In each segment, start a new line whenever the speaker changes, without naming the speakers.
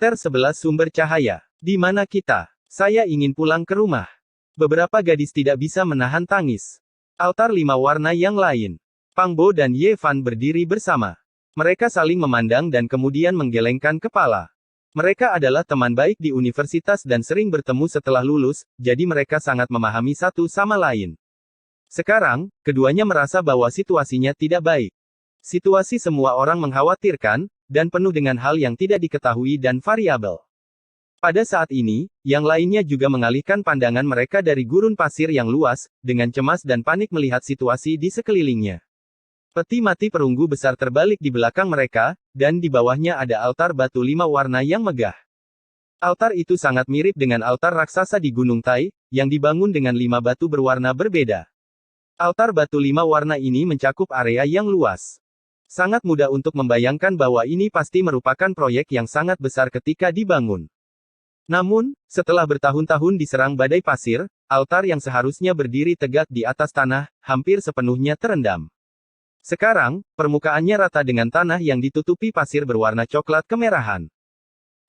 Chapter 11 Sumber Cahaya. Di mana kita? Saya ingin pulang ke rumah. Beberapa gadis tidak bisa menahan tangis. Altar 5 warna yang lain. Pang Bo dan Ye Fan berdiri bersama. Mereka saling memandang dan kemudian menggelengkan kepala. Mereka adalah teman baik di universitas dan sering bertemu setelah lulus, jadi mereka sangat memahami satu sama lain. Sekarang, keduanya merasa bahwa situasinya tidak baik. Situasi semua orang mengkhawatirkan, dan penuh dengan hal yang tidak diketahui dan variabel. Pada saat ini, yang lainnya juga mengalihkan pandangan mereka dari gurun pasir yang luas, dengan cemas dan panik melihat situasi di sekelilingnya. Peti mati perunggu besar terbalik di belakang mereka, dan di bawahnya ada altar batu 5 warna yang megah. Altar itu sangat mirip dengan altar raksasa di Gunung Tai, yang dibangun dengan 5 batu berwarna berbeda. Altar batu 5 warna ini mencakup area yang luas. Sangat mudah untuk membayangkan bahwa ini pasti merupakan proyek yang sangat besar ketika dibangun. Namun, setelah bertahun-tahun diserang badai pasir, altar yang seharusnya berdiri tegak di atas tanah, hampir sepenuhnya terendam. Sekarang, permukaannya rata dengan tanah yang ditutupi pasir berwarna coklat kemerahan.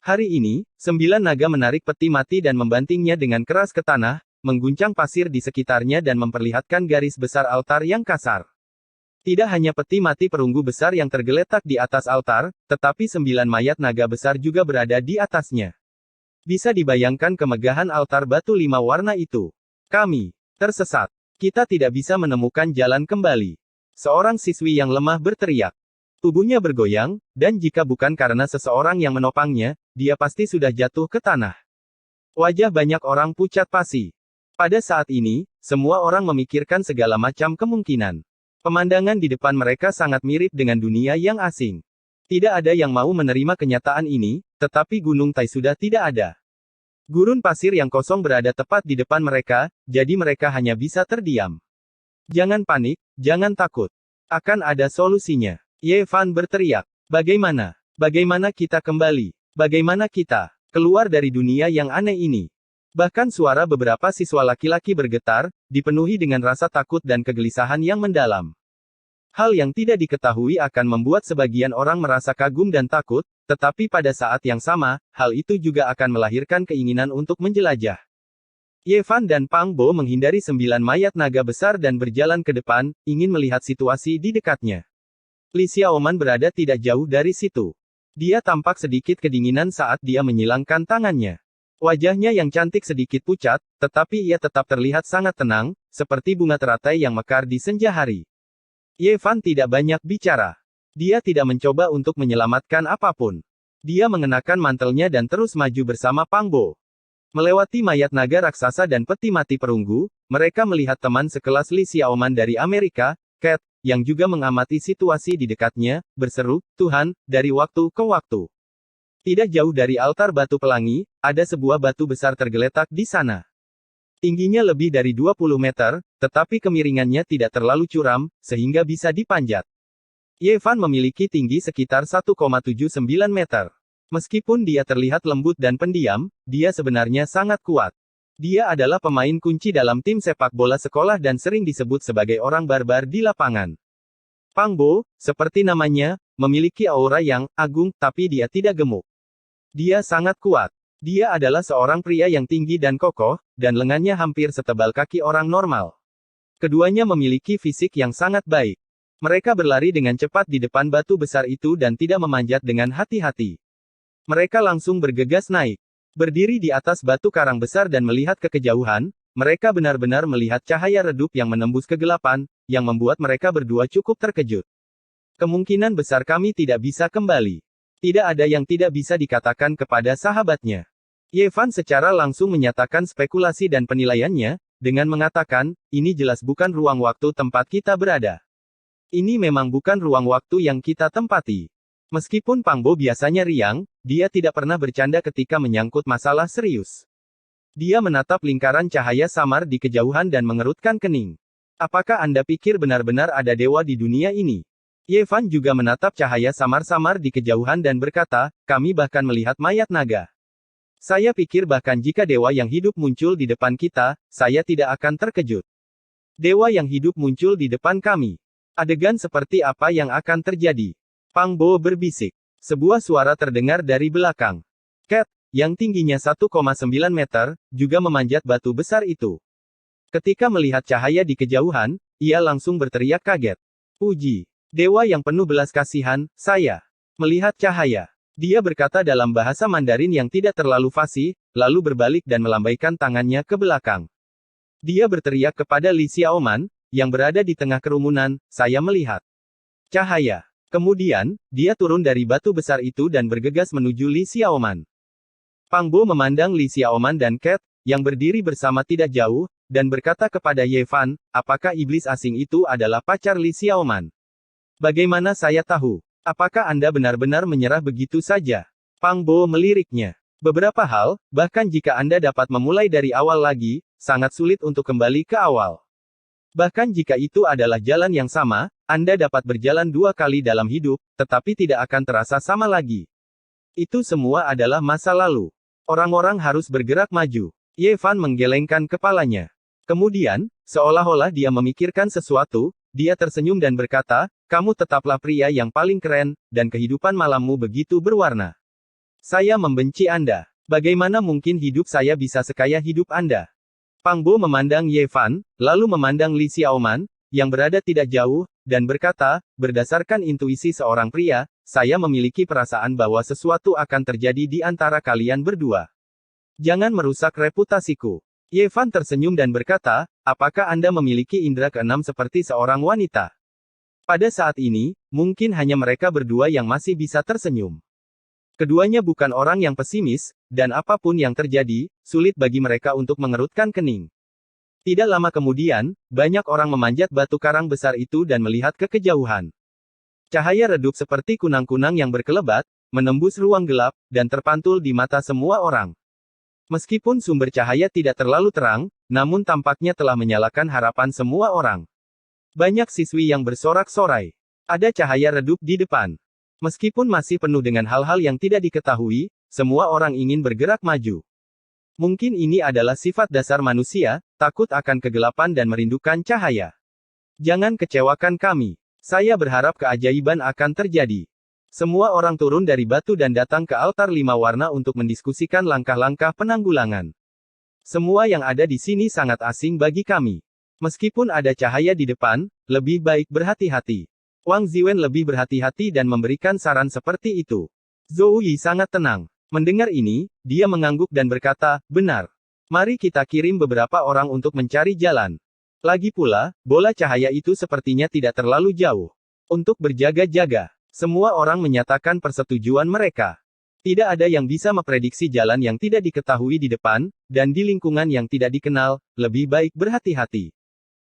Hari ini, 9 naga menarik peti mati dan membantingnya dengan keras ke tanah, mengguncang pasir di sekitarnya dan memperlihatkan garis besar altar yang kasar. Tidak hanya peti mati perunggu besar yang tergeletak di atas altar, tetapi 9 mayat naga besar juga berada di atasnya. Bisa dibayangkan kemegahan altar batu 5 warna itu. Kami tersesat. Kita tidak bisa menemukan jalan kembali. Seorang siswi yang lemah berteriak. Tubuhnya bergoyang, dan jika bukan karena seseorang yang menopangnya, dia pasti sudah jatuh ke tanah. Wajah banyak orang pucat pasi. Pada saat ini, semua orang memikirkan segala macam kemungkinan. Pemandangan di depan mereka sangat mirip dengan dunia yang asing. Tidak ada yang mau menerima kenyataan ini, tetapi Gunung Tai sudah tidak ada. Gurun pasir yang kosong berada tepat di depan mereka, jadi mereka hanya bisa terdiam. Jangan panik, jangan takut. Akan ada solusinya. Ye Fan berteriak. Bagaimana? Bagaimana kita kembali? Bagaimana kita keluar dari dunia yang aneh ini? Bahkan suara beberapa siswa laki-laki bergetar, dipenuhi dengan rasa takut dan kegelisahan yang mendalam. Hal yang tidak diketahui akan membuat sebagian orang merasa kagum dan takut, tetapi pada saat yang sama, hal itu juga akan melahirkan keinginan untuk menjelajah. Ye Fan dan Pang Bo menghindari 9 mayat naga besar dan berjalan ke depan, ingin melihat situasi di dekatnya. Li Xiaoman berada tidak jauh dari situ. Dia tampak sedikit kedinginan saat dia menyilangkan tangannya. Wajahnya yang cantik sedikit pucat, tetapi ia tetap terlihat sangat tenang, seperti bunga teratai yang mekar di senja hari. Ye Fan tidak banyak bicara. Dia tidak mencoba untuk menyelamatkan apapun. Dia mengenakan mantelnya dan terus maju bersama Pang Bo. Melewati mayat naga raksasa dan peti mati perunggu, mereka melihat teman sekelas Li Xiaoman dari Amerika, Cat, yang juga mengamati situasi di dekatnya, berseru, "Tuhan," dari waktu ke waktu. Tidak jauh dari altar batu pelangi, ada sebuah batu besar tergeletak di sana. Tingginya lebih dari 20 meter, tetapi kemiringannya tidak terlalu curam, sehingga bisa dipanjat. Ye Fan memiliki tinggi sekitar 1,79 meter. Meskipun dia terlihat lembut dan pendiam, dia sebenarnya sangat kuat. Dia adalah pemain kunci dalam tim sepak bola sekolah dan sering disebut sebagai orang barbar di lapangan. Pang Bo, seperti namanya, memiliki aura yang agung, tapi dia tidak gemuk. Dia sangat kuat. Dia adalah seorang pria yang tinggi dan kokoh, dan lengannya hampir setebal kaki orang normal. Keduanya memiliki fisik yang sangat baik. Mereka berlari dengan cepat di depan batu besar itu dan tidak memanjat dengan hati-hati. Mereka langsung bergegas naik. Berdiri di atas batu karang besar dan melihat ke kejauhan, mereka benar-benar melihat cahaya redup yang menembus kegelapan, yang membuat mereka berdua cukup terkejut. Kemungkinan besar kami tidak bisa kembali. Tidak ada yang tidak bisa dikatakan kepada sahabatnya. Ye Fan secara langsung menyatakan spekulasi dan penilaiannya, dengan mengatakan, ini jelas bukan ruang waktu tempat kita berada. Ini memang bukan ruang waktu yang kita tempati. Meskipun Pang Bo biasanya riang, dia tidak pernah bercanda ketika menyangkut masalah serius. Dia menatap lingkaran cahaya samar di kejauhan dan mengerutkan kening. Apakah Anda pikir benar-benar ada dewa di dunia ini? Ye Fan juga menatap cahaya samar-samar di kejauhan dan berkata, kami bahkan melihat mayat naga. Saya pikir bahkan jika dewa yang hidup muncul di depan kita, saya tidak akan terkejut. Dewa yang hidup muncul di depan kami. Adegan seperti apa yang akan terjadi? Pang Bo berbisik. Sebuah suara terdengar dari belakang. Cat, yang tingginya 1,9 meter, juga memanjat batu besar itu. Ketika melihat cahaya di kejauhan, ia langsung berteriak kaget. Puji, dewa yang penuh belas kasihan, saya melihat cahaya. Dia berkata dalam bahasa Mandarin yang tidak terlalu fasih, lalu berbalik dan melambaikan tangannya ke belakang. Dia berteriak kepada Li Xiaoman, yang berada di tengah kerumunan, saya melihat cahaya. Kemudian, dia turun dari batu besar itu dan bergegas menuju Li Xiaoman. Pang Bo memandang Li Xiaoman dan Cat, yang berdiri bersama tidak jauh, dan berkata kepada Ye Fan, apakah iblis asing itu adalah pacar Li Xiaoman? Bagaimana saya tahu? Apakah Anda benar-benar menyerah begitu saja? Pang Bo meliriknya. Beberapa hal, bahkan jika Anda dapat memulai dari awal lagi, sangat sulit untuk kembali ke awal. Bahkan jika itu adalah jalan yang sama, Anda dapat berjalan 2 kali dalam hidup, tetapi tidak akan terasa sama lagi. Itu semua adalah masa lalu. Orang-orang harus bergerak maju. Ye Fan menggelengkan kepalanya. Kemudian, seolah-olah dia memikirkan sesuatu, dia tersenyum dan berkata, kamu tetaplah pria yang paling keren, dan kehidupan malammu begitu berwarna. Saya membenci Anda. Bagaimana mungkin hidup saya bisa sekaya hidup Anda? Pang Bo memandang Ye Fan, lalu memandang Li Xiaoman, yang berada tidak jauh, dan berkata, berdasarkan intuisi seorang pria, saya memiliki perasaan bahwa sesuatu akan terjadi di antara kalian berdua. Jangan merusak reputasiku. Ye Fan tersenyum dan berkata, apakah Anda memiliki indera keenam seperti seorang wanita? Pada saat ini, mungkin hanya mereka berdua yang masih bisa tersenyum. Keduanya bukan orang yang pesimis, dan apapun yang terjadi, sulit bagi mereka untuk mengerutkan kening. Tidak lama kemudian, banyak orang memanjat batu karang besar itu dan melihat ke kejauhan. Cahaya redup seperti kunang-kunang yang berkelebat, menembus ruang gelap, dan terpantul di mata semua orang. Meskipun sumber cahaya tidak terlalu terang, namun tampaknya telah menyalakan harapan semua orang. Banyak siswi yang bersorak-sorai. Ada cahaya redup di depan. Meskipun masih penuh dengan hal-hal yang tidak diketahui, semua orang ingin bergerak maju. Mungkin ini adalah sifat dasar manusia, takut akan kegelapan dan merindukan cahaya. Jangan kecewakan kami. Saya berharap keajaiban akan terjadi. Semua orang turun dari batu dan datang ke altar 5 warna untuk mendiskusikan langkah-langkah penanggulangan. Semua yang ada di sini sangat asing bagi kami. Meskipun ada cahaya di depan, lebih baik berhati-hati. Wang Ziwen lebih berhati-hati dan memberikan saran seperti itu. Zhou Yi sangat tenang. Mendengar ini, dia mengangguk dan berkata, benar. Mari kita kirim beberapa orang untuk mencari jalan. Lagi pula, bola cahaya itu sepertinya tidak terlalu jauh. Untuk berjaga-jaga, semua orang menyatakan persetujuan mereka. Tidak ada yang bisa memprediksi jalan yang tidak diketahui di depan, dan di lingkungan yang tidak dikenal, lebih baik berhati-hati.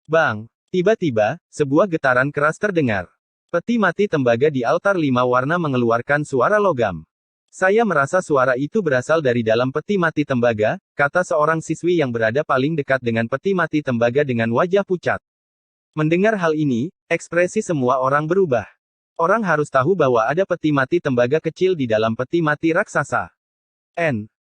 Bang! Tiba-tiba, sebuah getaran keras terdengar. Peti mati tembaga di altar 5 warna mengeluarkan suara logam. Saya merasa suara itu berasal dari dalam peti mati tembaga, kata seorang siswi yang berada paling dekat dengan peti mati tembaga dengan wajah pucat. Mendengar hal ini, ekspresi semua orang berubah. Orang harus tahu bahwa ada peti mati tembaga kecil di dalam peti mati raksasa.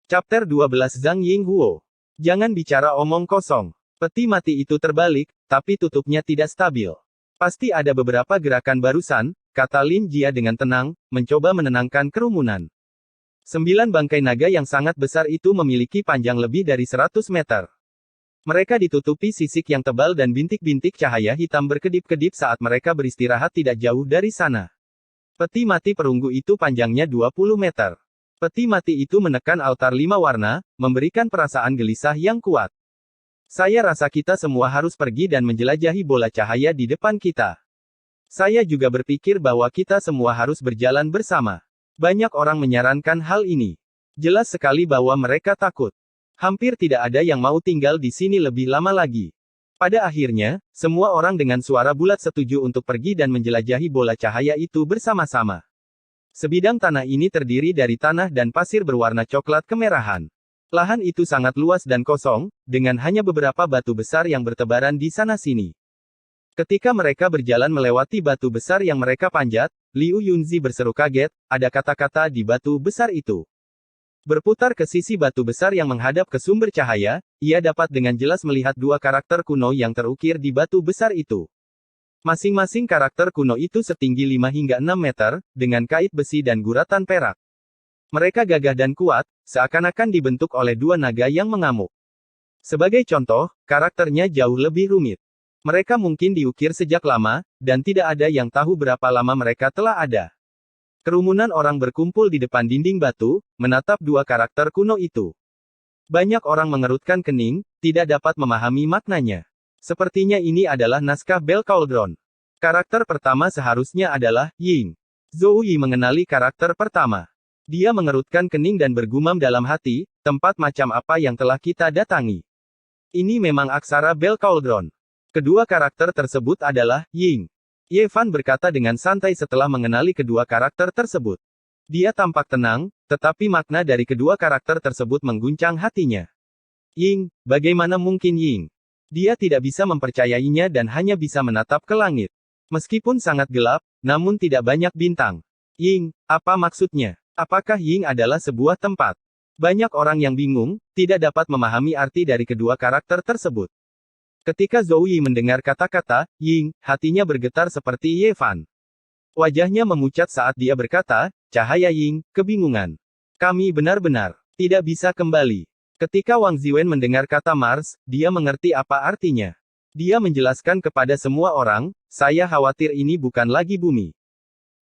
Chapter 12 Zhang Yinghuo. Jangan bicara omong kosong. Peti mati itu terbalik, tapi tutupnya tidak stabil. Pasti ada beberapa gerakan barusan, kata Lin Jia dengan tenang, mencoba menenangkan kerumunan. 9 bangkai naga yang sangat besar itu memiliki panjang lebih dari 100 meter. Mereka ditutupi sisik yang tebal dan bintik-bintik cahaya hitam berkedip-kedip saat mereka beristirahat tidak jauh dari sana. Peti mati perunggu itu panjangnya 20 meter. Peti mati itu menekan altar 5 warna, memberikan perasaan gelisah yang kuat. Saya rasa kita semua harus pergi dan menjelajahi bola cahaya di depan kita. Saya juga berpikir bahwa kita semua harus berjalan bersama. Banyak orang menyarankan hal ini. Jelas sekali bahwa mereka takut. Hampir tidak ada yang mau tinggal di sini lebih lama lagi. Pada akhirnya, semua orang dengan suara bulat setuju untuk pergi dan menjelajahi bola cahaya itu bersama-sama. Sebidang tanah ini terdiri dari tanah dan pasir berwarna coklat kemerahan. Lahan itu sangat luas dan kosong, dengan hanya beberapa batu besar yang bertebaran di sana-sini. Ketika mereka berjalan melewati batu besar yang mereka panjat, Liu Yunzi berseru kaget, ada kata-kata di batu besar itu. Berputar ke sisi batu besar yang menghadap ke sumber cahaya, ia dapat dengan jelas melihat 2 karakter kuno yang terukir di batu besar itu. Masing-masing karakter kuno itu setinggi 5 hingga 6 meter, dengan kait besi dan guratan perak. Mereka gagah dan kuat, seakan-akan dibentuk oleh dua naga yang mengamuk. Sebagai contoh, karakternya jauh lebih rumit. Mereka mungkin diukir sejak lama, dan tidak ada yang tahu berapa lama mereka telah ada. Kerumunan orang berkumpul di depan dinding batu, menatap dua karakter kuno itu. Banyak orang mengerutkan kening, tidak dapat memahami maknanya. Sepertinya ini adalah naskah Bell Cauldron. Karakter pertama seharusnya adalah Ying. Zhou Yi mengenali karakter pertama. Dia mengerutkan kening dan bergumam dalam hati, tempat macam apa yang telah kita datangi. Ini memang aksara Bell Cauldron. Kedua karakter tersebut adalah Ying. Ye Fan berkata dengan santai setelah mengenali kedua karakter tersebut. Dia tampak tenang, tetapi makna dari kedua karakter tersebut mengguncang hatinya. Ying, bagaimana mungkin Ying? Dia tidak bisa mempercayainya dan hanya bisa menatap ke langit. Meskipun sangat gelap, namun tidak banyak bintang. Ying, apa maksudnya? Apakah Ying adalah sebuah tempat? Banyak orang yang bingung, tidak dapat memahami arti dari kedua karakter tersebut. Ketika Zhou Yi mendengar kata-kata Ying, hatinya bergetar seperti Ye Fan. Wajahnya memucat saat dia berkata, cahaya Ying, kebingungan. Kami benar-benar tidak bisa kembali. Ketika Wang Ziwen mendengar kata Mars, dia mengerti apa artinya. Dia menjelaskan kepada semua orang, saya khawatir ini bukan lagi bumi.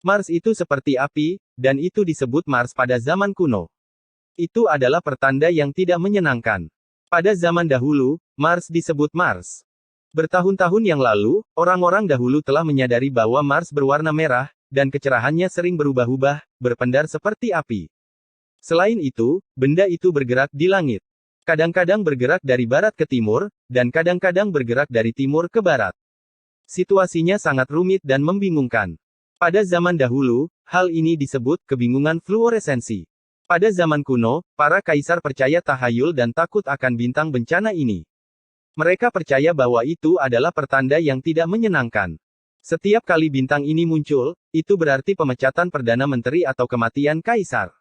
Mars itu seperti api, dan itu disebut Mars pada zaman kuno. Itu adalah pertanda yang tidak menyenangkan. Pada zaman dahulu, Mars disebut Mars. Bertahun-tahun yang lalu, orang-orang dahulu telah menyadari bahwa Mars berwarna merah, dan kecerahannya sering berubah-ubah, berpendar seperti api. Selain itu, benda itu bergerak di langit. Kadang-kadang bergerak dari barat ke timur, dan kadang-kadang bergerak dari timur ke barat. Situasinya sangat rumit dan membingungkan. Pada zaman dahulu, hal ini disebut kebingungan fluoresensi. Pada zaman kuno, para kaisar percaya tahayul dan takut akan bintang bencana ini. Mereka percaya bahwa itu adalah pertanda yang tidak menyenangkan. Setiap kali bintang ini muncul, itu berarti pemecatan Perdana Menteri atau kematian kaisar.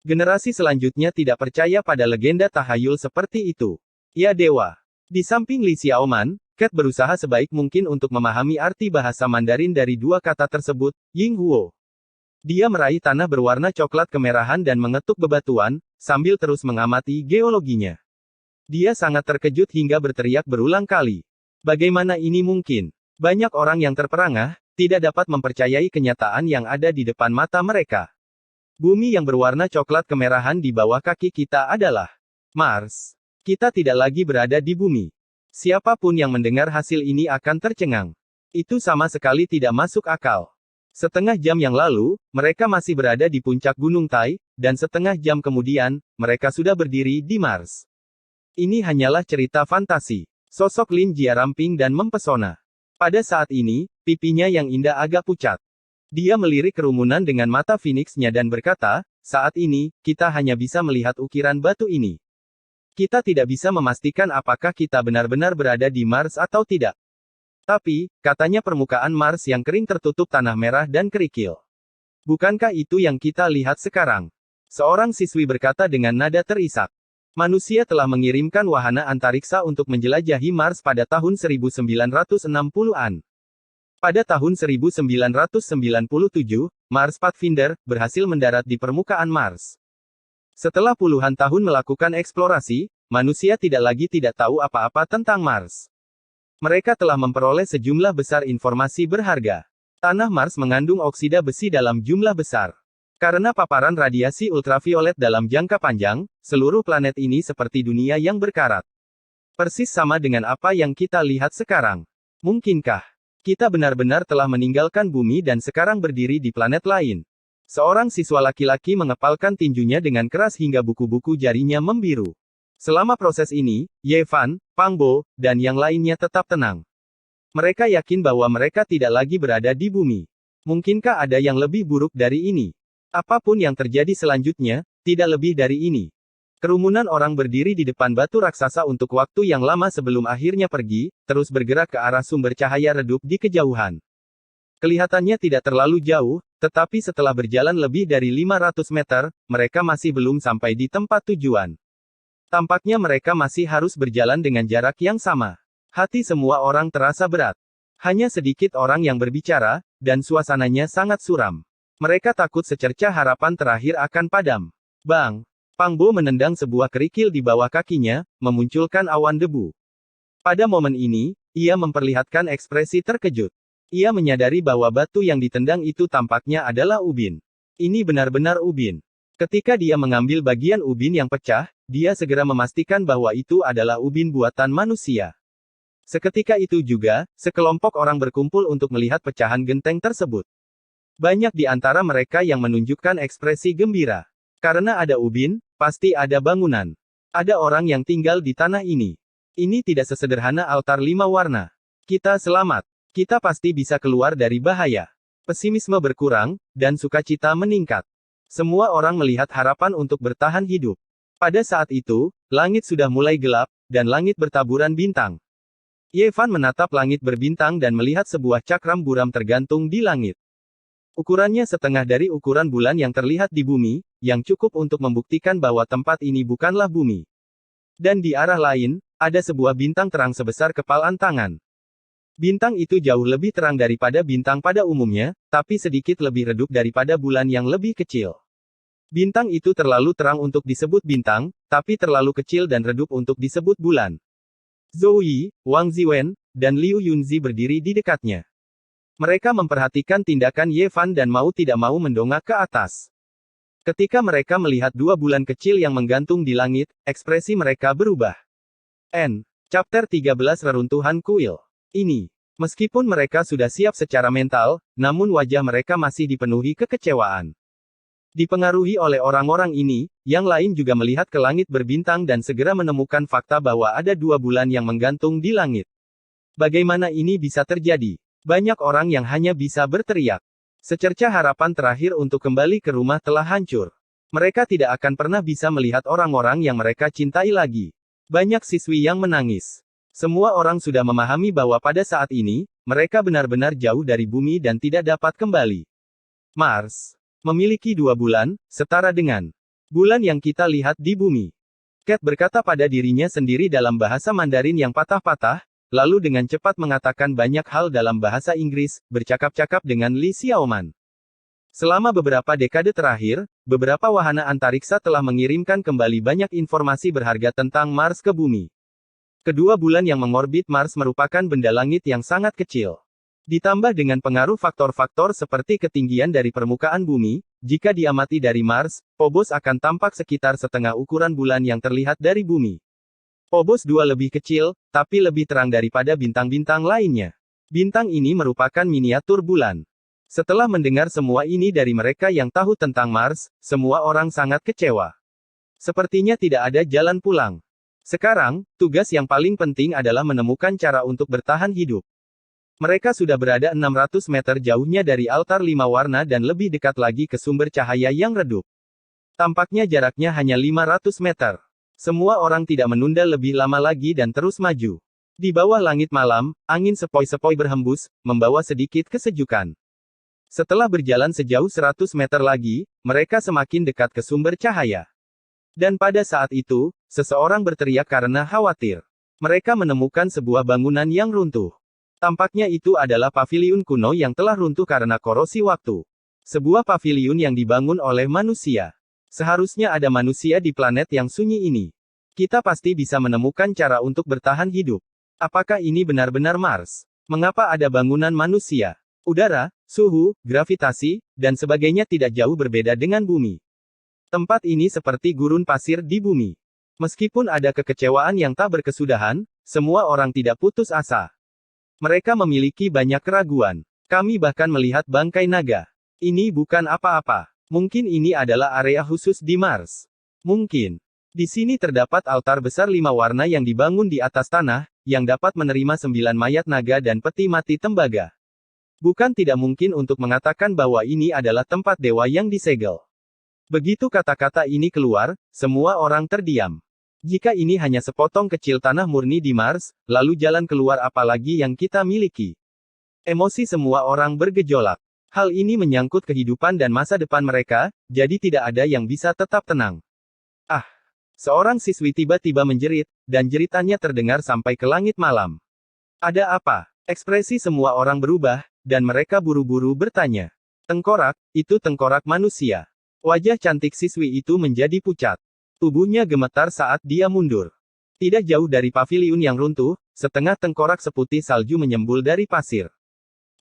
Generasi selanjutnya tidak percaya pada legenda tahayul seperti itu. Ya dewa. Di samping Li Xiaoman, Cat berusaha sebaik mungkin untuk memahami arti bahasa Mandarin dari dua kata tersebut, Ying Huo. Dia meraih tanah berwarna coklat kemerahan dan mengetuk bebatuan, sambil terus mengamati geologinya. Dia sangat terkejut hingga berteriak berulang kali. Bagaimana ini mungkin? Banyak orang yang terperangah, tidak dapat mempercayai kenyataan yang ada di depan mata mereka. Bumi yang berwarna coklat kemerahan di bawah kaki kita adalah Mars. Kita tidak lagi berada di bumi. Siapapun yang mendengar hasil ini akan tercengang. Itu sama sekali tidak masuk akal. Setengah jam yang lalu, mereka masih berada di puncak Gunung Tai, dan setengah jam kemudian, mereka sudah berdiri di Mars. Ini hanyalah cerita fantasi. Sosok Lin Jia ramping dan mempesona. Pada saat ini, pipinya yang indah agak pucat. Dia melirik kerumunan dengan mata Phoenix-nya dan berkata, saat ini, kita hanya bisa melihat ukiran batu ini. Kita tidak bisa memastikan apakah kita benar-benar berada di Mars atau tidak. Tapi, katanya permukaan Mars yang kering tertutup tanah merah dan kerikil. Bukankah itu yang kita lihat sekarang? Seorang siswi berkata dengan nada terisak. Manusia telah mengirimkan wahana antariksa untuk menjelajahi Mars pada tahun 1960-an. Pada tahun 1997, Mars Pathfinder berhasil mendarat di permukaan Mars. Setelah puluhan tahun melakukan eksplorasi, manusia tidak lagi tidak tahu apa-apa tentang Mars. Mereka telah memperoleh sejumlah besar informasi berharga. Tanah Mars mengandung oksida besi dalam jumlah besar. Karena paparan radiasi ultraviolet dalam jangka panjang, seluruh planet ini seperti dunia yang berkarat. Persis sama dengan apa yang kita lihat sekarang. Mungkinkah kita benar-benar telah meninggalkan bumi dan sekarang berdiri di planet lain? Seorang siswa laki-laki mengepalkan tinjunya dengan keras hingga buku-buku jarinya membiru. Selama proses ini, Ye Fan, Pang Bo, dan yang lainnya tetap tenang. Mereka yakin bahwa mereka tidak lagi berada di bumi. Mungkinkah ada yang lebih buruk dari ini? Apapun yang terjadi selanjutnya, tidak lebih dari ini. Kerumunan orang berdiri di depan batu raksasa untuk waktu yang lama sebelum akhirnya pergi, terus bergerak ke arah sumber cahaya redup di kejauhan. Kelihatannya tidak terlalu jauh, tetapi setelah berjalan lebih dari 500 meter, mereka masih belum sampai di tempat tujuan. Tampaknya mereka masih harus berjalan dengan jarak yang sama. Hati semua orang terasa berat. Hanya sedikit orang yang berbicara, dan suasananya sangat suram. Mereka takut secercah harapan terakhir akan padam. Bang! Pang Bo menendang sebuah kerikil di bawah kakinya, memunculkan awan debu. Pada momen ini, ia memperlihatkan ekspresi terkejut. Ia menyadari bahwa batu yang ditendang itu tampaknya adalah ubin. Ini benar-benar ubin. Ketika dia mengambil bagian ubin yang pecah, dia segera memastikan bahwa itu adalah ubin buatan manusia. Seketika itu juga, sekelompok orang berkumpul untuk melihat pecahan genteng tersebut. Banyak di antara mereka yang menunjukkan ekspresi gembira. Karena ada ubin, pasti ada bangunan. Ada orang yang tinggal di tanah ini. Ini tidak sesederhana altar 5 warna. Kita selamat. Kita pasti bisa keluar dari bahaya. Pesimisme berkurang, dan sukacita meningkat. Semua orang melihat harapan untuk bertahan hidup. Pada saat itu, langit sudah mulai gelap, dan langit bertaburan bintang. Ye Fan menatap langit berbintang dan melihat sebuah cakram buram tergantung di langit. Ukurannya setengah dari ukuran bulan yang terlihat di bumi, yang cukup untuk membuktikan bahwa tempat ini bukanlah bumi. Dan di arah lain, ada sebuah bintang terang sebesar kepalan tangan. Bintang itu jauh lebih terang daripada bintang pada umumnya, tapi sedikit lebih redup daripada bulan yang lebih kecil. Bintang itu terlalu terang untuk disebut bintang, tapi terlalu kecil dan redup untuk disebut bulan. Zhou Yi, Wang Ziwen, dan Liu Yunzi berdiri di dekatnya. Mereka memperhatikan tindakan Ye Fan dan mau tidak mau mendongak ke atas. Ketika mereka melihat 2 bulan kecil yang menggantung di langit, ekspresi mereka berubah. Chapter 13 Reruntuhan Kuil. Ini. Meskipun mereka sudah siap secara mental, namun wajah mereka masih dipenuhi kekecewaan. Dipengaruhi oleh orang-orang ini, yang lain juga melihat ke langit berbintang dan segera menemukan fakta bahwa ada 2 bulan yang menggantung di langit. Bagaimana ini bisa terjadi? Banyak orang yang hanya bisa berteriak. Secerca harapan terakhir untuk kembali ke rumah telah hancur. Mereka tidak akan pernah bisa melihat orang-orang yang mereka cintai lagi. Banyak siswi yang menangis. Semua orang sudah memahami bahwa pada saat ini, mereka benar-benar jauh dari bumi dan tidak dapat kembali. Mars memiliki 2 bulan, setara dengan bulan yang kita lihat di bumi. Cat berkata pada dirinya sendiri dalam bahasa Mandarin yang patah-patah, lalu dengan cepat mengatakan banyak hal dalam bahasa Inggris, bercakap-cakap dengan Li Xiaoman. Selama beberapa dekade terakhir, beberapa wahana antariksa telah mengirimkan kembali banyak informasi berharga tentang Mars ke bumi. Kedua bulan yang mengorbit Mars merupakan benda langit yang sangat kecil. Ditambah dengan pengaruh faktor-faktor seperti ketinggian dari permukaan bumi, jika diamati dari Mars, Phobos akan tampak sekitar setengah ukuran bulan yang terlihat dari bumi. Phobos 2 lebih kecil, tapi lebih terang daripada bintang-bintang lainnya. Bintang ini merupakan miniatur bulan. Setelah mendengar semua ini dari mereka yang tahu tentang Mars, semua orang sangat kecewa. Sepertinya tidak ada jalan pulang. Sekarang, tugas yang paling penting adalah menemukan cara untuk bertahan hidup. Mereka sudah berada 600 meter jauhnya dari altar 5 warna dan lebih dekat lagi ke sumber cahaya yang redup. Tampaknya jaraknya hanya 500 meter. Semua orang tidak menunda lebih lama lagi dan terus maju. Di bawah langit malam, angin sepoi-sepoi berhembus, membawa sedikit kesejukan. Setelah berjalan sejauh 100 meter lagi, mereka semakin dekat ke sumber cahaya. Dan pada saat itu, seseorang berteriak karena khawatir. Mereka menemukan sebuah bangunan yang runtuh. Tampaknya itu adalah paviliun kuno yang telah runtuh karena korosi waktu. Sebuah paviliun yang dibangun oleh manusia. Seharusnya ada manusia di planet yang sunyi ini. Kita pasti bisa menemukan cara untuk bertahan hidup. Apakah ini benar-benar Mars? Mengapa ada bangunan manusia? Udara, suhu, gravitasi, dan sebagainya tidak jauh berbeda dengan bumi. Tempat ini seperti gurun pasir di bumi. Meskipun ada kekecewaan yang tak berkesudahan, semua orang tidak putus asa. Mereka memiliki banyak keraguan. Kami bahkan melihat bangkai naga. Ini bukan apa-apa. Mungkin ini adalah area khusus di Mars. Mungkin. Di sini terdapat altar besar 5 warna yang dibangun di atas tanah, yang dapat menerima 9 mayat naga dan peti mati tembaga. Bukan tidak mungkin untuk mengatakan bahwa ini adalah tempat dewa yang disegel. Begitu kata-kata ini keluar, semua orang terdiam. Jika ini hanya sepotong kecil tanah murni di Mars, lalu jalan keluar apa lagi yang kita miliki? Emosi semua orang bergejolak. Hal ini menyangkut kehidupan dan masa depan mereka, jadi tidak ada yang bisa tetap tenang. Ah! Seorang siswi tiba-tiba menjerit, dan jeritannya terdengar sampai ke langit malam. Ada apa? Ekspresi semua orang berubah, dan mereka buru-buru bertanya. Tengkorak, itu tengkorak manusia. Wajah cantik siswi itu menjadi pucat. Tubuhnya gemetar saat dia mundur. Tidak jauh dari paviliun yang runtuh, setengah tengkorak seputih salju menyembul dari pasir.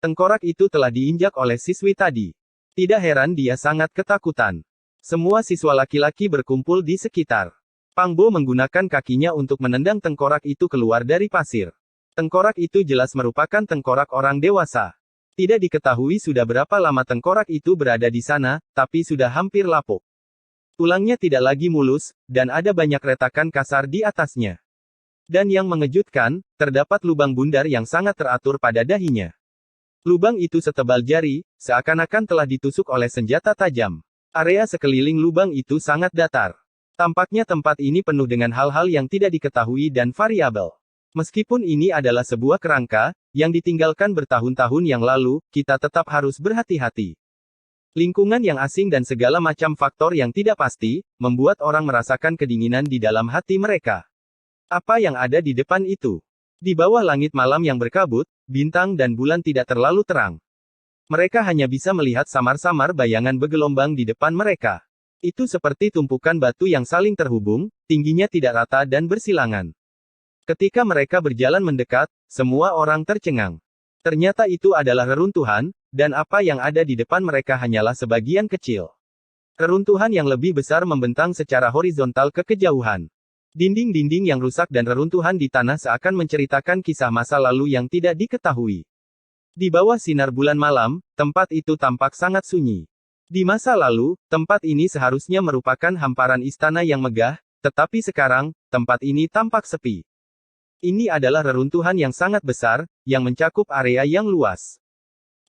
Tengkorak itu telah diinjak oleh siswi tadi. Tidak heran dia sangat ketakutan. Semua siswa laki-laki berkumpul di sekitar. Pang Bo menggunakan kakinya untuk menendang tengkorak itu keluar dari pasir. Tengkorak itu jelas merupakan tengkorak orang dewasa. Tidak diketahui sudah berapa lama tengkorak itu berada di sana, tapi sudah hampir lapuk. Tulangnya tidak lagi mulus, dan ada banyak retakan kasar di atasnya. Dan yang mengejutkan, terdapat lubang bundar yang sangat teratur pada dahinya. Lubang itu setebal jari, seakan-akan telah ditusuk oleh senjata tajam. Area sekeliling lubang itu sangat datar. Tampaknya tempat ini penuh dengan hal-hal yang tidak diketahui dan variabel. Meskipun ini adalah sebuah kerangka, yang ditinggalkan bertahun-tahun yang lalu, kita tetap harus berhati-hati. Lingkungan yang asing dan segala macam faktor yang tidak pasti, membuat orang merasakan kedinginan di dalam hati mereka. Apa yang ada di depan itu? Di bawah langit malam yang berkabut, bintang dan bulan tidak terlalu terang. Mereka hanya bisa melihat samar-samar bayangan bergelombang di depan mereka. Itu seperti tumpukan batu yang saling terhubung, tingginya tidak rata dan bersilangan. Ketika mereka berjalan mendekat, semua orang tercengang. Ternyata itu adalah reruntuhan, dan apa yang ada di depan mereka hanyalah sebagian kecil. Reruntuhan yang lebih besar membentang secara horizontal ke kejauhan. Dinding-dinding yang rusak dan reruntuhan di tanah seakan menceritakan kisah masa lalu yang tidak diketahui. Di bawah sinar bulan malam, tempat itu tampak sangat sunyi. Di masa lalu, tempat ini seharusnya merupakan hamparan istana yang megah, tetapi sekarang, tempat ini tampak sepi. Ini adalah reruntuhan yang sangat besar, yang mencakup area yang luas.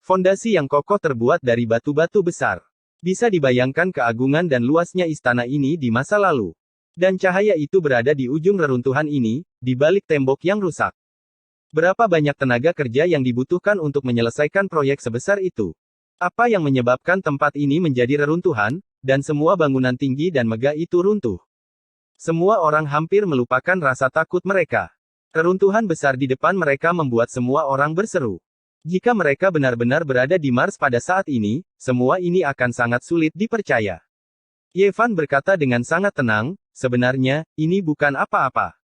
Fondasi yang kokoh terbuat dari batu-batu besar. Bisa dibayangkan keagungan dan luasnya istana ini di masa lalu. Dan cahaya itu berada di ujung reruntuhan ini, di balik tembok yang rusak. Berapa banyak tenaga kerja yang dibutuhkan untuk menyelesaikan proyek sebesar itu? Apa yang menyebabkan tempat ini menjadi reruntuhan, dan semua bangunan tinggi dan megah itu runtuh? Semua orang hampir melupakan rasa takut mereka. Reruntuhan besar di depan mereka membuat semua orang berseru. Jika mereka benar-benar berada di Mars pada saat ini, semua ini akan sangat sulit dipercaya. Yevan berkata dengan sangat tenang, sebenarnya, ini bukan apa-apa.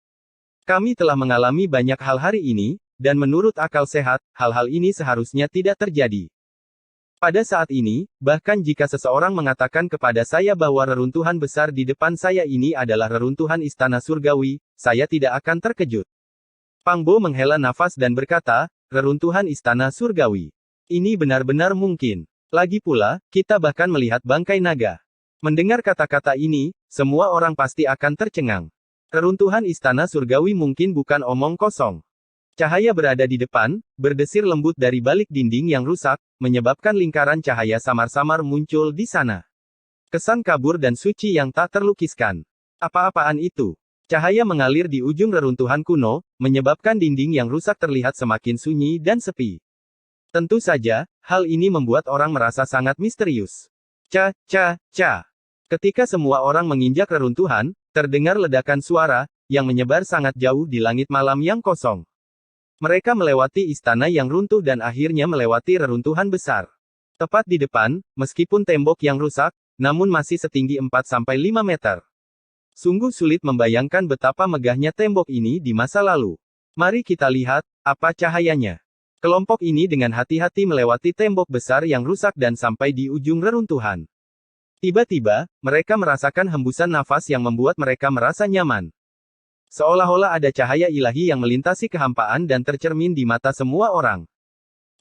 Kami telah mengalami banyak hal hari ini, dan menurut akal sehat, hal-hal ini seharusnya tidak terjadi. Pada saat ini, bahkan jika seseorang mengatakan kepada saya bahwa reruntuhan besar di depan saya ini adalah reruntuhan istana surgawi, saya tidak akan terkejut. Pang Bo menghela nafas dan berkata, reruntuhan istana surgawi. Ini benar-benar mungkin. Lagi pula, kita bahkan melihat bangkai naga. Mendengar kata-kata ini, semua orang pasti akan tercengang. Reruntuhan istana surgawi mungkin bukan omong kosong. Cahaya berada di depan, berdesir lembut dari balik dinding yang rusak, menyebabkan lingkaran cahaya samar-samar muncul di sana. Kesan kabur dan suci yang tak terlukiskan. Apa-apaan itu? Cahaya mengalir di ujung reruntuhan kuno, menyebabkan dinding yang rusak terlihat semakin sunyi dan sepi. Tentu saja, hal ini membuat orang merasa sangat misterius. Ca. Ketika semua orang menginjak reruntuhan, terdengar ledakan suara, yang menyebar sangat jauh di langit malam yang kosong. Mereka melewati istana yang runtuh dan akhirnya melewati reruntuhan besar. Tepat di depan, meskipun tembok yang rusak, namun masih setinggi 4-5 meter. Sungguh sulit membayangkan betapa megahnya tembok ini di masa lalu. Mari kita lihat, apa cahayanya. Kelompok ini dengan hati-hati melewati tembok besar yang rusak dan sampai di ujung reruntuhan. Tiba-tiba, mereka merasakan hembusan nafas yang membuat mereka merasa nyaman. Seolah-olah ada cahaya ilahi yang melintasi kehampaan dan tercermin di mata semua orang.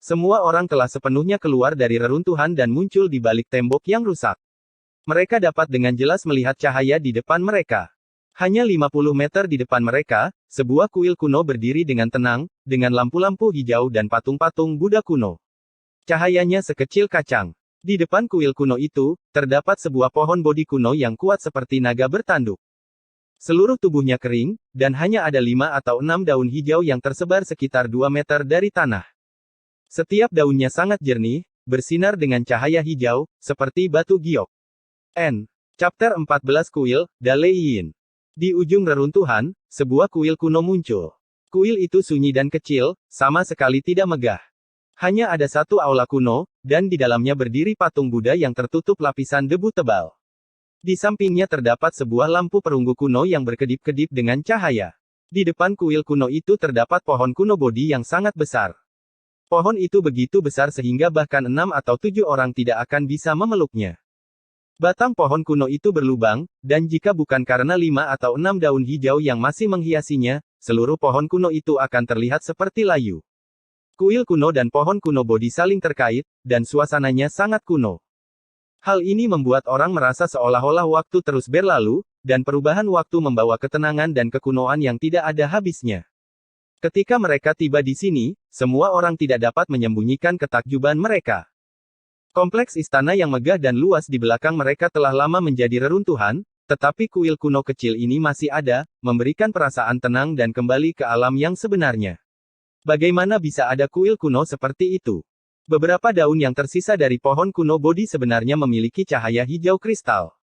Semua orang telah sepenuhnya keluar dari reruntuhan dan muncul di balik tembok yang rusak. Mereka dapat dengan jelas melihat cahaya di depan mereka. Hanya 50 meter di depan mereka, sebuah kuil kuno berdiri dengan tenang, dengan lampu-lampu hijau dan patung-patung Buddha kuno. Cahayanya sekecil kacang. Di depan kuil kuno itu, terdapat sebuah pohon bodi kuno yang kuat seperti naga bertanduk. Seluruh tubuhnya kering, dan hanya ada 5 atau 6 daun hijau yang tersebar sekitar 2 meter dari tanah. Setiap daunnya sangat jernih, bersinar dengan cahaya hijau, seperti batu giok. Chapter 14 Kuil, Daleiyin. Di ujung reruntuhan, sebuah kuil kuno muncul. Kuil itu sunyi dan kecil, sama sekali tidak megah. Hanya ada satu aula kuno, dan di dalamnya berdiri patung Buddha yang tertutup lapisan debu tebal. Di sampingnya terdapat sebuah lampu perunggu kuno yang berkedip-kedip dengan cahaya. Di depan kuil kuno itu terdapat pohon kuno Bodhi yang sangat besar. Pohon itu begitu besar sehingga bahkan 6 atau 7 orang tidak akan bisa memeluknya. Batang pohon kuno itu berlubang, dan jika bukan karena 5 atau 6 daun hijau yang masih menghiasinya, seluruh pohon kuno itu akan terlihat seperti layu. Kuil kuno dan pohon kuno Bodhi saling terkait, dan suasananya sangat kuno. Hal ini membuat orang merasa seolah-olah waktu terus berlalu, dan perubahan waktu membawa ketenangan dan kekunoan yang tidak ada habisnya. Ketika mereka tiba di sini, semua orang tidak dapat menyembunyikan ketakjuban mereka. Kompleks istana yang megah dan luas di belakang mereka telah lama menjadi reruntuhan, tetapi kuil kuno kecil ini masih ada, memberikan perasaan tenang dan kembali ke alam yang sebenarnya. Bagaimana bisa ada kuil kuno seperti itu? Beberapa daun yang tersisa dari pohon kuno Bodhi sebenarnya memiliki cahaya hijau kristal.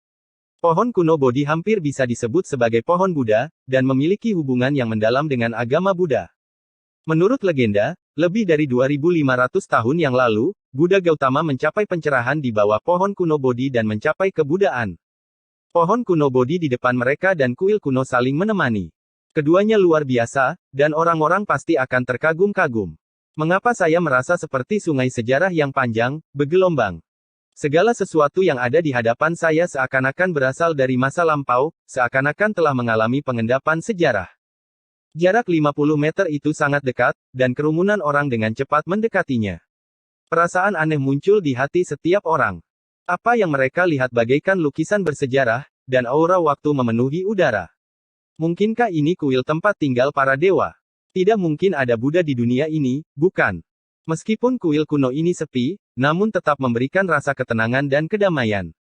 Pohon kuno Bodhi hampir bisa disebut sebagai pohon Buddha, dan memiliki hubungan yang mendalam dengan agama Buddha. Menurut legenda, lebih dari 2500 tahun yang lalu, Buddha Gautama mencapai pencerahan di bawah pohon kuno Bodhi dan mencapai kebudaan. Pohon kuno Bodhi di depan mereka dan kuil kuno saling menemani. Keduanya luar biasa, dan orang-orang pasti akan terkagum-kagum. Mengapa saya merasa seperti sungai sejarah yang panjang, bergelombang? Segala sesuatu yang ada di hadapan saya seakan-akan berasal dari masa lampau, seakan-akan telah mengalami pengendapan sejarah. Jarak 50 meter itu sangat dekat, dan kerumunan orang dengan cepat mendekatinya. Perasaan aneh muncul di hati setiap orang. Apa yang mereka lihat bagaikan lukisan bersejarah, dan aura waktu memenuhi udara. Mungkinkah ini kuil tempat tinggal para dewa? Tidak mungkin ada Buddha di dunia ini, bukan? Meskipun kuil kuno ini sepi, namun tetap memberikan rasa ketenangan dan kedamaian.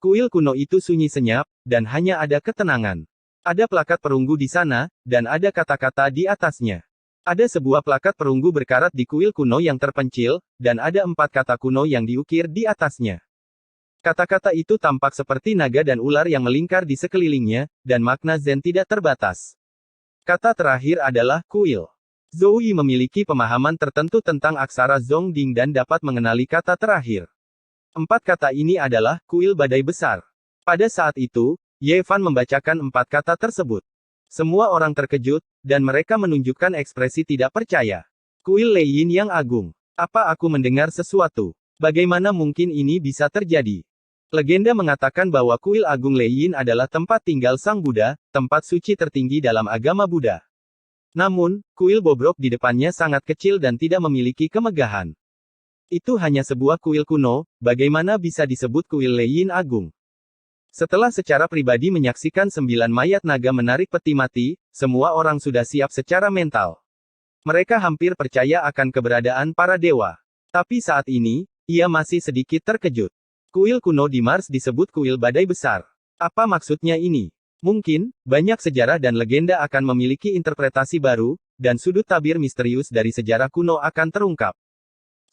Kuil kuno itu sunyi senyap, dan hanya ada ketenangan. Ada plakat perunggu di sana, dan ada kata-kata di atasnya. Ada sebuah plakat perunggu berkarat di kuil kuno yang terpencil, dan ada 4 kata kuno yang diukir di atasnya. Kata-kata itu tampak seperti naga dan ular yang melingkar di sekelilingnya, dan makna Zen tidak terbatas. Kata terakhir adalah kuil. Zoe memiliki pemahaman tertentu tentang aksara Zhongding dan dapat mengenali kata terakhir. 4 kata ini adalah kuil badai besar. Pada saat itu, Ye Fan membacakan 4 kata tersebut. Semua orang terkejut, dan mereka menunjukkan ekspresi tidak percaya. Kuil Lei Yin yang agung. Apa aku mendengar sesuatu? Bagaimana mungkin ini bisa terjadi? Legenda mengatakan bahwa kuil agung Lei Yin adalah tempat tinggal Sang Buddha, tempat suci tertinggi dalam agama Buddha. Namun, kuil bobrok di depannya sangat kecil dan tidak memiliki kemegahan. Itu hanya sebuah kuil kuno, bagaimana bisa disebut kuil Lei Yin agung? Setelah secara pribadi menyaksikan 9 mayat naga menarik peti mati, semua orang sudah siap secara mental. Mereka hampir percaya akan keberadaan para dewa. Tapi saat ini, ia masih sedikit terkejut. Kuil kuno di Mars disebut kuil badai besar. Apa maksudnya ini? Mungkin, banyak sejarah dan legenda akan memiliki interpretasi baru, dan sudut tabir misterius dari sejarah kuno akan terungkap.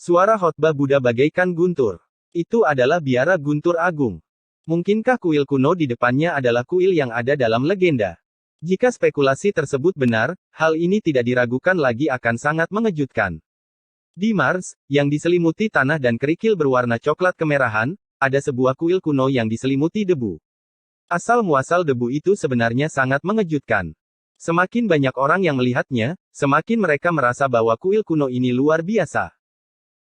Suara khotbah Buddha bagaikan guntur. Itu adalah biara guntur agung. Mungkinkah kuil kuno di depannya adalah kuil yang ada dalam legenda? Jika spekulasi tersebut benar, hal ini tidak diragukan lagi akan sangat mengejutkan. Di Mars, yang diselimuti tanah dan kerikil berwarna coklat kemerahan, ada sebuah kuil kuno yang diselimuti debu. Asal-muasal debu itu sebenarnya sangat mengejutkan. Semakin banyak orang yang melihatnya, semakin mereka merasa bahwa kuil kuno ini luar biasa.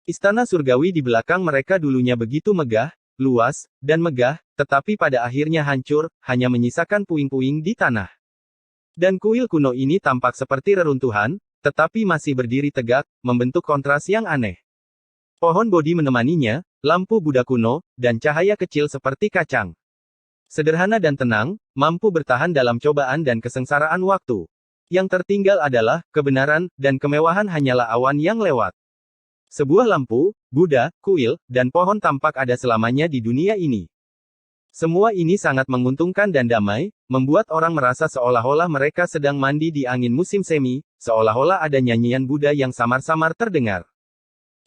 Istana surgawi di belakang mereka dulunya begitu megah, luas, dan megah, tetapi pada akhirnya hancur, hanya menyisakan puing-puing di tanah. Dan kuil kuno ini tampak seperti reruntuhan, tetapi masih berdiri tegak, membentuk kontras yang aneh. Pohon Bodhi menemaninya, lampu Buddha kuno, dan cahaya kecil seperti kacang. Sederhana dan tenang, mampu bertahan dalam cobaan dan kesengsaraan waktu. Yang tertinggal adalah, kebenaran, dan kemewahan hanyalah awan yang lewat. Sebuah lampu, Buddha, kuil, dan pohon tampak ada selamanya di dunia ini. Semua ini sangat menguntungkan dan damai, membuat orang merasa seolah-olah mereka sedang mandi di angin musim semi, seolah-olah ada nyanyian Buddha yang samar-samar terdengar.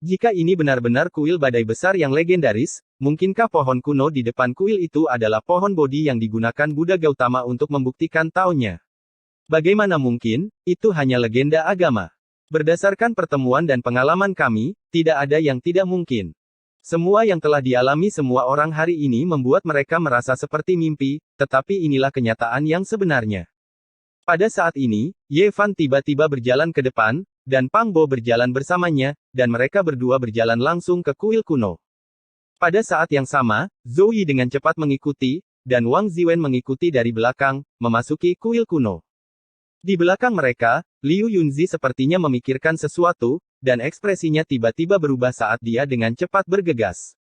Jika ini benar-benar kuil badai besar yang legendaris, mungkinkah pohon kuno di depan kuil itu adalah pohon Bodhi yang digunakan Buddha Gautama untuk membuktikan taunya? Bagaimana mungkin? Itu hanya legenda agama. Berdasarkan pertemuan dan pengalaman kami, tidak ada yang tidak mungkin. Semua yang telah dialami semua orang hari ini membuat mereka merasa seperti mimpi, tetapi inilah kenyataan yang sebenarnya. Pada saat ini, Ye Fan tiba-tiba berjalan ke depan, dan Pang Bo berjalan bersamanya, dan mereka berdua berjalan langsung ke kuil kuno. Pada saat yang sama, Zhou Yi dengan cepat mengikuti, dan Wang Ziwen mengikuti dari belakang, memasuki kuil kuno. Di belakang mereka, Liu Yunzi sepertinya memikirkan sesuatu, dan ekspresinya tiba-tiba berubah saat dia dengan cepat bergegas.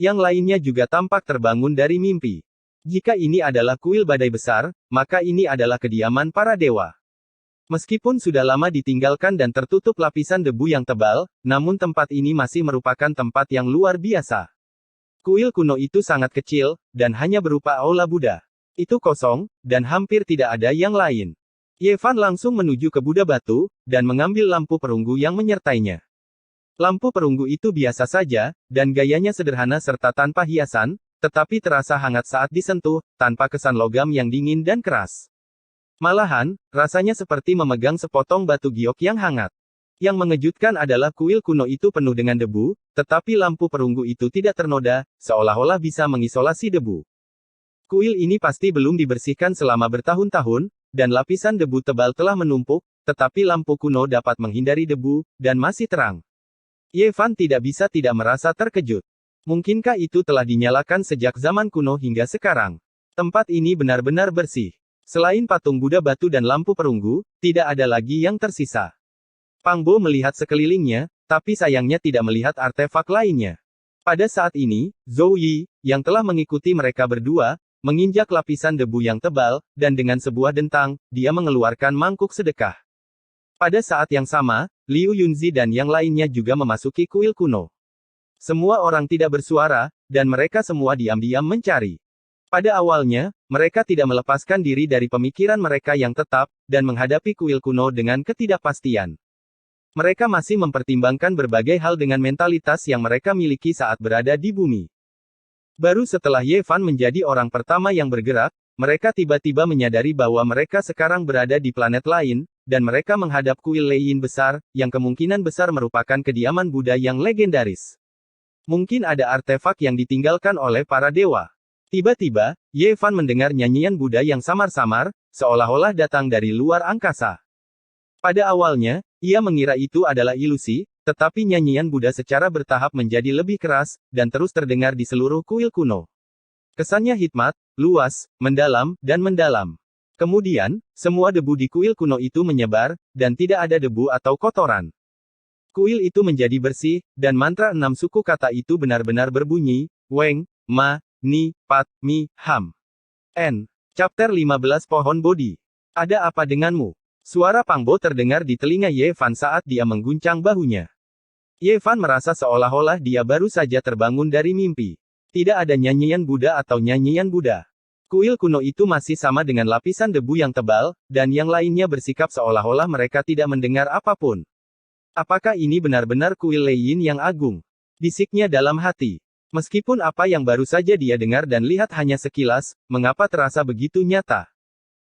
Yang lainnya juga tampak terbangun dari mimpi. Jika ini adalah kuil badai besar, maka ini adalah kediaman para dewa. Meskipun sudah lama ditinggalkan dan tertutup lapisan debu yang tebal, namun tempat ini masih merupakan tempat yang luar biasa. Kuil kuno itu sangat kecil, dan hanya berupa aula Buddha. Itu kosong, dan hampir tidak ada yang lain. Ye Fan langsung menuju ke Buddha batu, dan mengambil lampu perunggu yang menyertainya. Lampu perunggu itu biasa saja, dan gayanya sederhana serta tanpa hiasan, tetapi terasa hangat saat disentuh, tanpa kesan logam yang dingin dan keras. Malahan, rasanya seperti memegang sepotong batu giok yang hangat. Yang mengejutkan adalah kuil kuno itu penuh dengan debu, tetapi lampu perunggu itu tidak ternoda, seolah-olah bisa mengisolasi debu. Kuil ini pasti belum dibersihkan selama bertahun-tahun, dan lapisan debu tebal telah menumpuk, tetapi lampu kuno dapat menghindari debu, dan masih terang. Ye Fan tidak bisa tidak merasa terkejut. Mungkinkah itu telah dinyalakan sejak zaman kuno hingga sekarang? Tempat ini benar-benar bersih. Selain patung Buddha batu dan lampu perunggu, tidak ada lagi yang tersisa. Pang Bo melihat sekelilingnya, tapi sayangnya tidak melihat artefak lainnya. Pada saat ini, Zhou Yi, yang telah mengikuti mereka berdua, menginjak lapisan debu yang tebal, dan dengan sebuah dentang, dia mengeluarkan mangkuk sedekah. Pada saat yang sama, Liu Yunzi dan yang lainnya juga memasuki kuil kuno. Semua orang tidak bersuara, dan mereka semua diam-diam mencari. Pada awalnya, mereka tidak melepaskan diri dari pemikiran mereka yang tetap, dan menghadapi kuil kuno dengan ketidakpastian. Mereka masih mempertimbangkan berbagai hal dengan mentalitas yang mereka miliki saat berada di bumi. Baru setelah Ye Fan menjadi orang pertama yang bergerak, mereka tiba-tiba menyadari bahwa mereka sekarang berada di planet lain, dan mereka menghadap kuil Leiyin besar, yang kemungkinan besar merupakan kediaman Buddha yang legendaris. Mungkin ada artefak yang ditinggalkan oleh para dewa. Tiba-tiba, Ye Fan mendengar nyanyian Buddha yang samar-samar, seolah-olah datang dari luar angkasa. Pada awalnya, ia mengira itu adalah ilusi, tetapi nyanyian Buddha secara bertahap menjadi lebih keras, dan terus terdengar di seluruh kuil kuno. Kesannya hikmat, luas, mendalam, dan mendalam. Kemudian, semua debu di kuil kuno itu menyebar, dan tidak ada debu atau kotoran. Kuil itu menjadi bersih, dan mantra 6 suku kata itu benar-benar berbunyi, Weng, Ma, Ni, Pat, Mi, Ham. N. Chapter 15 Pohon Bodhi. Ada apa denganmu? Suara Pang Bo terdengar di telinga Ye Fan saat dia mengguncang bahunya. Ye Fan merasa seolah-olah dia baru saja terbangun dari mimpi. Tidak ada nyanyian Buddha atau nyanyian Buddha. Kuil kuno itu masih sama dengan lapisan debu yang tebal, dan yang lainnya bersikap seolah-olah mereka tidak mendengar apapun. Apakah ini benar-benar kuil Leiyin yang agung? Bisiknya dalam hati. Meskipun apa yang baru saja dia dengar dan lihat hanya sekilas, mengapa terasa begitu nyata?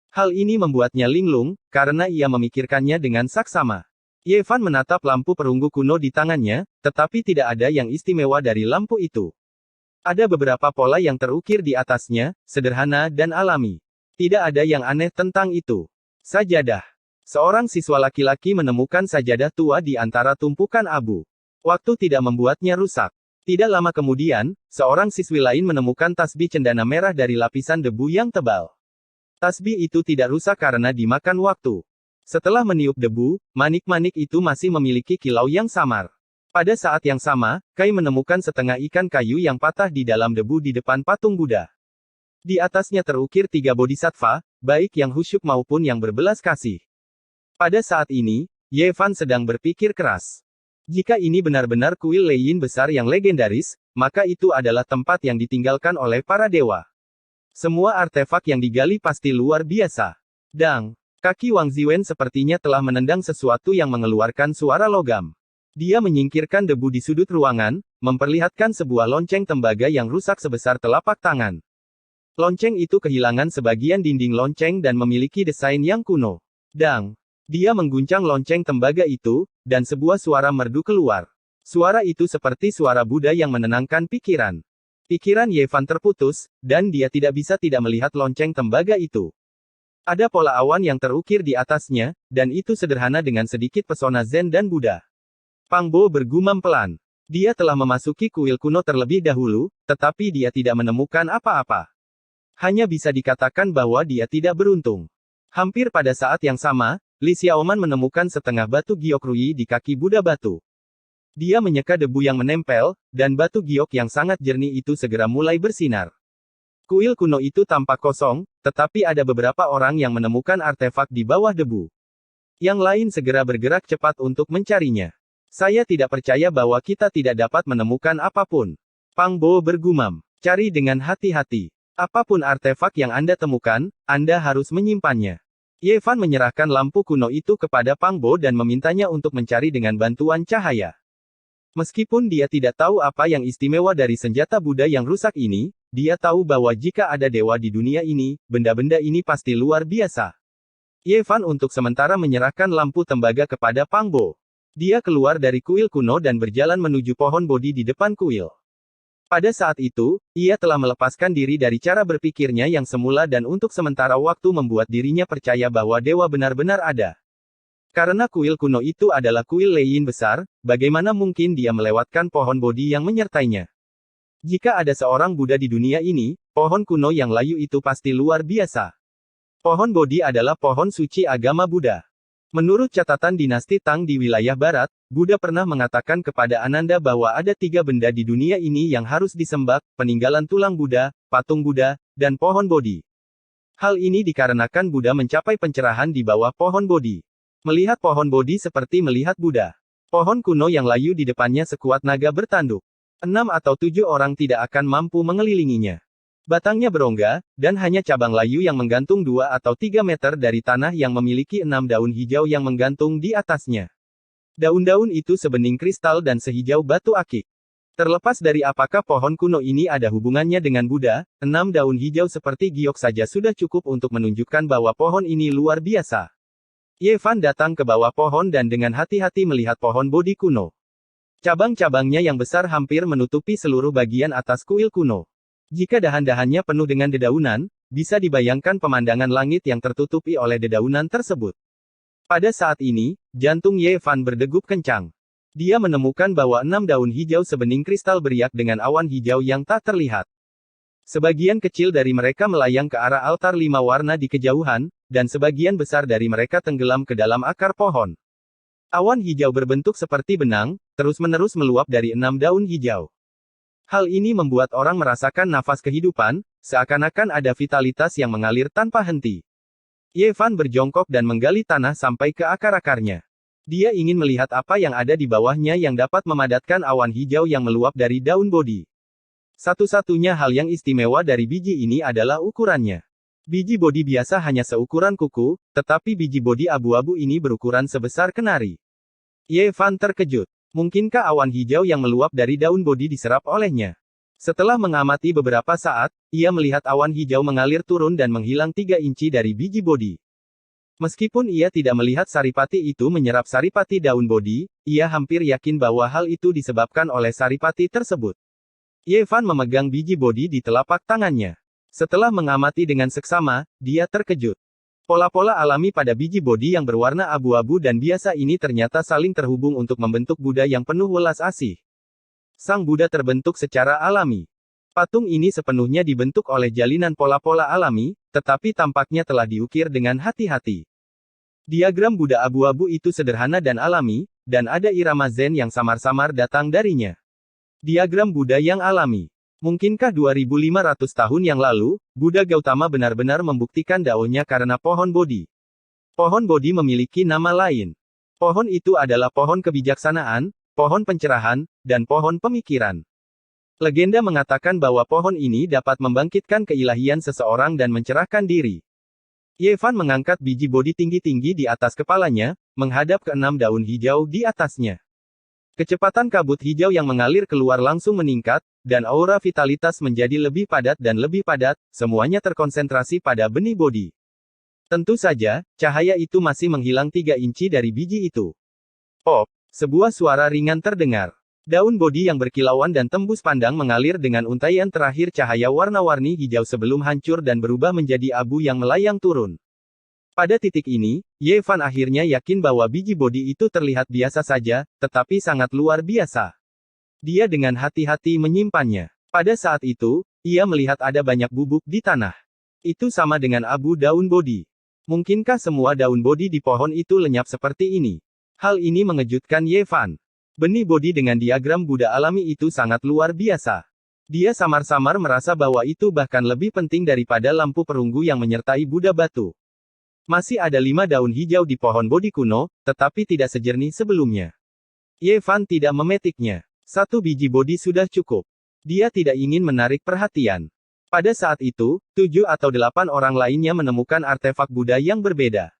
Hal ini membuatnya linglung, karena ia memikirkannya dengan saksama. Ye Fan menatap lampu perunggu kuno di tangannya, tetapi tidak ada yang istimewa dari lampu itu. Ada beberapa pola yang terukir di atasnya, sederhana dan alami. Tidak ada yang aneh tentang itu. Sajadah. Seorang siswa laki-laki menemukan sajadah tua di antara tumpukan abu. Waktu tidak membuatnya rusak. Tidak lama kemudian, seorang siswi lain menemukan tasbih cendana merah dari lapisan debu yang tebal. Tasbih itu tidak rusak karena dimakan waktu. Setelah meniup debu, manik-manik itu masih memiliki kilau yang samar. Pada saat yang sama, Kai menemukan setengah ikan kayu yang patah di dalam debu di depan patung Buddha. Di atasnya terukir 3 bodhisattva, baik yang khusyuk maupun yang berbelas kasih. Pada saat ini, Ye Fan sedang berpikir keras. Jika ini benar-benar kuil Leiyin besar yang legendaris, maka itu adalah tempat yang ditinggalkan oleh para dewa. Semua artefak yang digali pasti luar biasa. Dang. Kaki Wang Ziwen sepertinya telah menendang sesuatu yang mengeluarkan suara logam. Dia menyingkirkan debu di sudut ruangan, memperlihatkan sebuah lonceng tembaga yang rusak sebesar telapak tangan. Lonceng itu kehilangan sebagian dinding lonceng dan memiliki desain yang kuno. Dang. Dia mengguncang lonceng tembaga itu, dan sebuah suara merdu keluar. Suara itu seperti suara Buddha yang menenangkan pikiran. Pikiran Ye Fan terputus, dan dia tidak bisa tidak melihat lonceng tembaga itu. Ada pola awan yang terukir di atasnya, dan itu sederhana dengan sedikit pesona Zen dan Buddha. Pang Bo bergumam pelan. Dia telah memasuki kuil kuno terlebih dahulu, tetapi dia tidak menemukan apa-apa. Hanya bisa dikatakan bahwa dia tidak beruntung. Hampir pada saat yang sama, Li Xiaoman menemukan setengah batu giok Rui di kaki Buddha batu. Dia menyeka debu yang menempel, dan batu giok yang sangat jernih itu segera mulai bersinar. Kuil kuno itu tampak kosong, tetapi ada beberapa orang yang menemukan artefak di bawah debu. Yang lain segera bergerak cepat untuk mencarinya. Saya tidak percaya bahwa kita tidak dapat menemukan apapun. Pang Bo bergumam. Cari dengan hati-hati. Apapun artefak yang Anda temukan, Anda harus menyimpannya. Ye Fan menyerahkan lampu kuno itu kepada Pang Bo dan memintanya untuk mencari dengan bantuan cahaya. Meskipun dia tidak tahu apa yang istimewa dari senjata Buddha yang rusak ini, dia tahu bahwa jika ada dewa di dunia ini, benda-benda ini pasti luar biasa. Ye Fan untuk sementara menyerahkan lampu tembaga kepada Pang Bo. Dia keluar dari kuil kuno dan berjalan menuju pohon Bodhi di depan kuil. Pada saat itu, ia telah melepaskan diri dari cara berpikirnya yang semula dan untuk sementara waktu membuat dirinya percaya bahwa dewa benar-benar ada. Karena kuil kuno itu adalah kuil Lei Yin besar, bagaimana mungkin dia melewatkan pohon Bodhi yang menyertainya? Jika ada seorang Buddha di dunia ini, pohon kuno yang layu itu pasti luar biasa. Pohon Bodhi adalah pohon suci agama Buddha. Menurut catatan dinasti Tang di wilayah barat, Buddha pernah mengatakan kepada Ananda bahwa ada 3 benda di dunia ini yang harus disembah, peninggalan tulang Buddha, patung Buddha, dan pohon Bodhi. Hal ini dikarenakan Buddha mencapai pencerahan di bawah pohon Bodhi. Melihat pohon Bodhi seperti melihat Buddha. Pohon kuno yang layu di depannya sekuat naga bertanduk. 6 atau 7 orang tidak akan mampu mengelilinginya. Batangnya berongga, dan hanya cabang layu yang menggantung 2 atau 3 meter dari tanah yang memiliki 6 daun hijau yang menggantung di atasnya. Daun-daun itu sebening kristal dan sehijau batu akik. Terlepas dari apakah pohon kuno ini ada hubungannya dengan Buddha, 6 daun hijau seperti giok saja sudah cukup untuk menunjukkan bahwa pohon ini luar biasa. Ye Fan datang ke bawah pohon dan dengan hati-hati melihat pohon Bodhi kuno. Cabang-cabangnya yang besar hampir menutupi seluruh bagian atas kuil kuno. Jika dahan-dahannya penuh dengan dedaunan, bisa dibayangkan pemandangan langit yang tertutupi oleh dedaunan tersebut. Pada saat ini, jantung Ye Fan berdegup kencang. Dia menemukan bahwa 6 daun hijau sebening kristal beriak dengan awan hijau yang tak terlihat. Sebagian kecil dari mereka melayang ke arah altar 5 warna di kejauhan, dan sebagian besar dari mereka tenggelam ke dalam akar pohon. Awan hijau berbentuk seperti benang, terus-menerus meluap dari 6 daun hijau. Hal ini membuat orang merasakan nafas kehidupan, seakan-akan ada vitalitas yang mengalir tanpa henti. Ye Fan berjongkok dan menggali tanah sampai ke akar-akarnya. Dia ingin melihat apa yang ada di bawahnya yang dapat memadatkan awan hijau yang meluap dari daun Bodhi. Satu-satunya hal yang istimewa dari biji ini adalah ukurannya. Biji Bodhi biasa hanya seukuran kuku, tetapi biji Bodhi abu-abu ini berukuran sebesar kenari. Ye Fan terkejut. Mungkinkah awan hijau yang meluap dari daun Bodhi diserap olehnya? Setelah mengamati beberapa saat, ia melihat awan hijau mengalir turun dan menghilang 3 inci dari biji Bodhi. Meskipun ia tidak melihat saripati itu menyerap saripati daun Bodhi, ia hampir yakin bahwa hal itu disebabkan oleh saripati tersebut. Ye Fan memegang biji Bodhi di telapak tangannya. Setelah mengamati dengan seksama, dia terkejut. Pola-pola alami pada biji Bodhi yang berwarna abu-abu dan biasa ini ternyata saling terhubung untuk membentuk Buddha yang penuh welas asih. Sang Buddha terbentuk secara alami. Patung ini sepenuhnya dibentuk oleh jalinan pola-pola alami, tetapi tampaknya telah diukir dengan hati-hati. Diagram Buddha abu-abu itu sederhana dan alami, dan ada irama Zen yang samar-samar datang darinya. Diagram Buddha yang alami. Mungkinkah 2500 tahun yang lalu, Buddha Gautama benar-benar membuktikan daonya karena pohon Bodhi? Pohon Bodhi memiliki nama lain. Pohon itu adalah pohon kebijaksanaan, pohon pencerahan, dan pohon pemikiran. Legenda mengatakan bahwa pohon ini dapat membangkitkan keilahian seseorang dan mencerahkan diri. Ye Fan mengangkat biji Bodhi tinggi-tinggi di atas kepalanya, menghadap ke 6 daun hijau di atasnya. Kecepatan kabut hijau yang mengalir keluar langsung meningkat, dan aura vitalitas menjadi lebih padat dan lebih padat, semuanya terkonsentrasi pada benih Bodhi. Tentu saja, cahaya itu masih menghilang 3 inci dari biji itu. Pop, sebuah suara ringan terdengar. Daun bodi yang berkilauan dan tembus pandang mengalir dengan untaian terakhir cahaya warna-warni hijau sebelum hancur dan berubah menjadi abu yang melayang turun. Pada titik ini, Ye Fan akhirnya yakin bahwa biji bodi itu terlihat biasa saja, tetapi sangat luar biasa. Dia dengan hati-hati menyimpannya. Pada saat itu, ia melihat ada banyak bubuk di tanah. Itu sama dengan abu daun bodi. Mungkinkah semua daun bodi di pohon itu lenyap seperti ini? Hal ini mengejutkan Ye Fan. Benih bodi dengan diagram Buddha alami itu sangat luar biasa. Dia samar-samar merasa bahwa itu bahkan lebih penting daripada lampu perunggu yang menyertai Buddha batu. Masih ada 5 daun hijau di pohon bodi kuno, tetapi tidak sejernih sebelumnya. Ye Fan tidak memetiknya. 1 biji bodi sudah cukup. Dia tidak ingin menarik perhatian. Pada saat itu, 7 atau 8 orang lainnya menemukan artefak Buddha yang berbeda.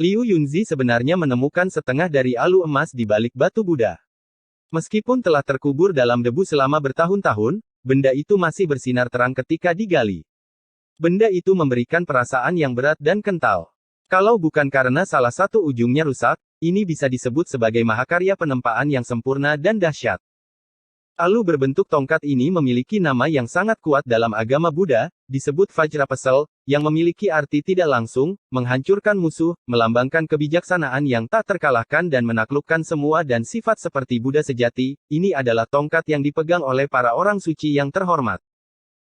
Liu Yunzi sebenarnya menemukan setengah dari alu emas di balik batu Buddha. Meskipun telah terkubur dalam debu selama bertahun-tahun, benda itu masih bersinar terang ketika digali. Benda itu memberikan perasaan yang berat dan kental. Kalau bukan karena salah satu ujungnya rusak, ini bisa disebut sebagai mahakarya penempaan yang sempurna dan dahsyat. Alu berbentuk tongkat ini memiliki nama yang sangat kuat dalam agama Buddha, disebut Vajra Pesel, yang memiliki arti tidak langsung, menghancurkan musuh, melambangkan kebijaksanaan yang tak terkalahkan dan menaklukkan semua dan sifat seperti Buddha sejati. Ini adalah tongkat yang dipegang oleh para orang suci yang terhormat.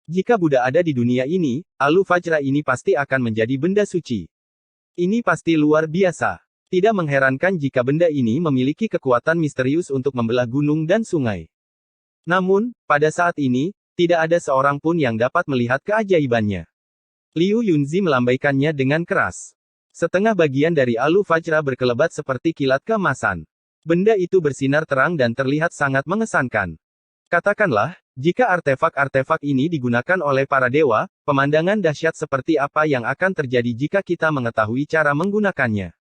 Jika Buddha ada di dunia ini, alu Vajra ini pasti akan menjadi benda suci. Ini pasti luar biasa. Tidak mengherankan jika benda ini memiliki kekuatan misterius untuk membelah gunung dan sungai. Namun, pada saat ini, tidak ada seorang pun yang dapat melihat keajaibannya. Liu Yunzi melambaikannya dengan keras. Setengah bagian dari alu Vajra berkelebat seperti kilat keemasan. Benda itu bersinar terang dan terlihat sangat mengesankan. Katakanlah, jika artefak-artefak ini digunakan oleh para dewa, pemandangan dahsyat seperti apa yang akan terjadi jika kita mengetahui cara menggunakannya.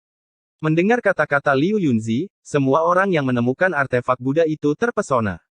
Mendengar kata-kata Liu Yunzi, semua orang yang menemukan artefak Buddha itu terpesona.